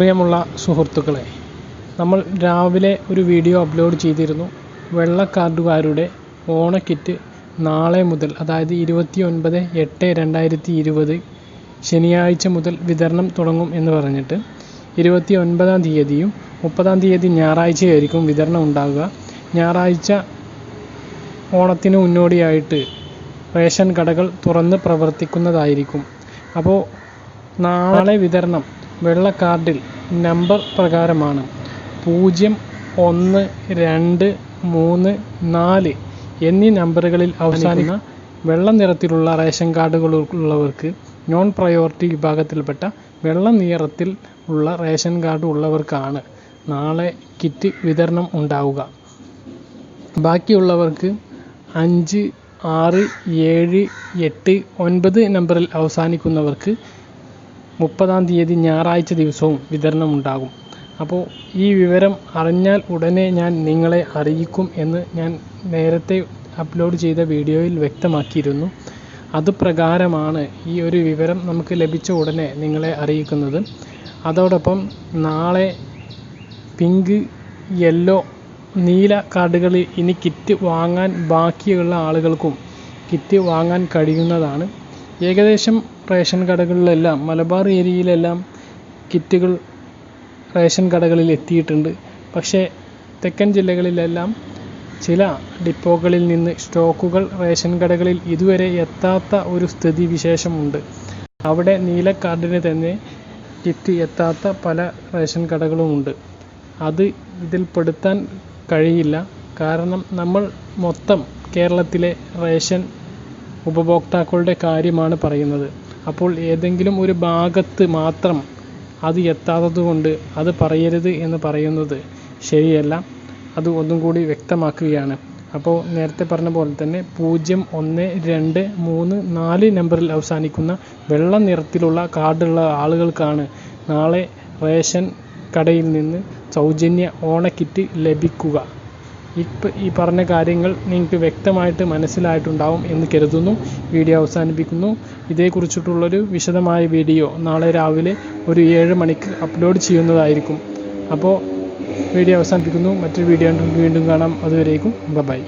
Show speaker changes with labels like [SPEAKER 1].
[SPEAKER 1] പ്രിയമുള്ള സുഹൃത്തുക്കളെ, നമ്മൾ രാവിലെ ഒരു വീഡിയോ അപ്ലോഡ് ചെയ്തിരുന്നു. വെള്ള കാർഡുകാരുടെ ഓണക്കിറ്റ് നാളെ മുതൽ, അതായത് 29/8/2020 ശനിയാഴ്ച മുതൽ വിതരണം തുടങ്ങും എന്ന് പറഞ്ഞിട്ട്. 29-ാം തീയതിയും 30-ാം തീയതി ഞായറാഴ്ചയായിരിക്കും വിതരണം ഉണ്ടാകുക. ഞായറാഴ്ച ഓണത്തിന് മുന്നോടിയായിട്ട് റേഷൻ കടകൾ തുറന്ന് പ്രവർത്തിക്കുന്നതായിരിക്കും. അപ്പോൾ നാളെ വിതരണം വെള്ള കാർഡിൽ നമ്പർ പ്രകാരമാണ് 0, 1, 2, 3, 4 എന്നീ നമ്പറുകളിൽ അവസാനിക്കുന്ന വെള്ള നിറത്തിലുള്ള റേഷൻ കാർഡുകളുള്ളവർക്ക്, നോൺ പ്രയോറിറ്റി വിഭാഗത്തിൽപ്പെട്ട വെള്ള നിറത്തിൽ ഉള്ള റേഷൻ കാർഡ് ഉള്ളവർക്കാണ് നാളെ കിറ്റ് വിതരണം ഉണ്ടാവുക. ബാക്കിയുള്ളവർക്ക് 5, 6, 7, 8, 9 നമ്പറിൽ അവസാനിക്കുന്നവർക്ക് 30-ാം തീയതി ഞായറാഴ്ച ദിവസവും വിതരണം ഉണ്ടാകും. അപ്പോൾ ഈ വിവരം അറിഞ്ഞാൽ ഉടനെ ഞാൻ നിങ്ങളെ അറിയിക്കും എന്ന് ഞാൻ നേരത്തെ അപ്ലോഡ് ചെയ്ത വീഡിയോയിൽ വ്യക്തമാക്കിയിരുന്നു. അതുപ്രകാരമാണ് ഈ ഒരു വിവരം നമുക്ക് ലഭിച്ച ഉടനെ നിങ്ങളെ അറിയിക്കുന്നത്. അതോടൊപ്പം നാളെ പിങ്ക്, യെല്ലോ, നീല കാർഡുകളിൽ ഇനി കിറ്റ് വാങ്ങാൻ ബാക്കിയുള്ള ആളുകൾക്കും കിറ്റ് വാങ്ങാൻ കഴിയുന്നതാണ്. ഏകദേശം റേഷൻ കടകളിലെല്ലാം, മലബാർ ഏരിയയിലെല്ലാം കിറ്റുകൾ റേഷൻ കടകളിൽ എത്തിയിട്ടുണ്ട്. പക്ഷേ തെക്കൻ ജില്ലകളിലെല്ലാം ചില ഡിപ്പോകളിൽ നിന്ന് സ്റ്റോക്കുകൾ റേഷൻ കടകളിൽ ഇതുവരെ എത്താത്ത ഒരു സ്ഥിതി വിശേഷമുണ്ട്. അവിടെ നീല കാർഡിന് തന്നെ കിറ്റ് എത്താത്ത പല റേഷൻ കടകളുമുണ്ട്. അത് ഇതിൽപ്പെടുത്താൻ കഴിയില്ല. കാരണം നമ്മൾ മൊത്തം കേരളത്തിലെ റേഷൻ ഉപഭോക്താക്കളുടെ കാര്യമാണ് പറയുന്നത്. അപ്പോൾ ഏതെങ്കിലും ഒരു ഭാഗത്ത് മാത്രം അത് എത്താത്തതുകൊണ്ട് അത് പറയരുത് എന്ന് പറയുന്നത് ശരിയല്ല. അത് ഒന്നും കൂടി വ്യക്തമാക്കുകയാണ്. അപ്പോൾ നേരത്തെ പറഞ്ഞ പോലെ തന്നെ 0, 1, 2, 3, 4 നമ്പറിൽ അവസാനിക്കുന്ന വെള്ള നിറത്തിലുള്ള കാർഡുള്ള ആളുകൾക്കാണ് നാളെ റേഷൻ കടയിൽ നിന്ന് സൗജന്യ ഓണക്കിറ്റ് ലഭിക്കുക. ഈ പറഞ്ഞ കാര്യങ്ങൾ നിങ്ങൾക്ക് വ്യക്തമായിട്ട് മനസ്സിലായിട്ടുണ്ടാവും എന്ന് കരുതുന്നു. വീഡിയോ അവസാനിപ്പിക്കുന്നു. ഇതേക്കുറിച്ചിട്ടുള്ളൊരു വിശദമായ വീഡിയോ നാളെ രാവിലെ ഒരു 7 മണിക്ക് അപ്ലോഡ് ചെയ്യുന്നതായിരിക്കും. അപ്പോൾ വീഡിയോ അവസാനിപ്പിക്കുന്നു. മറ്റൊരു വീഡിയോ വീണ്ടും കാണാം. അതുവരേക്കും ബൈ.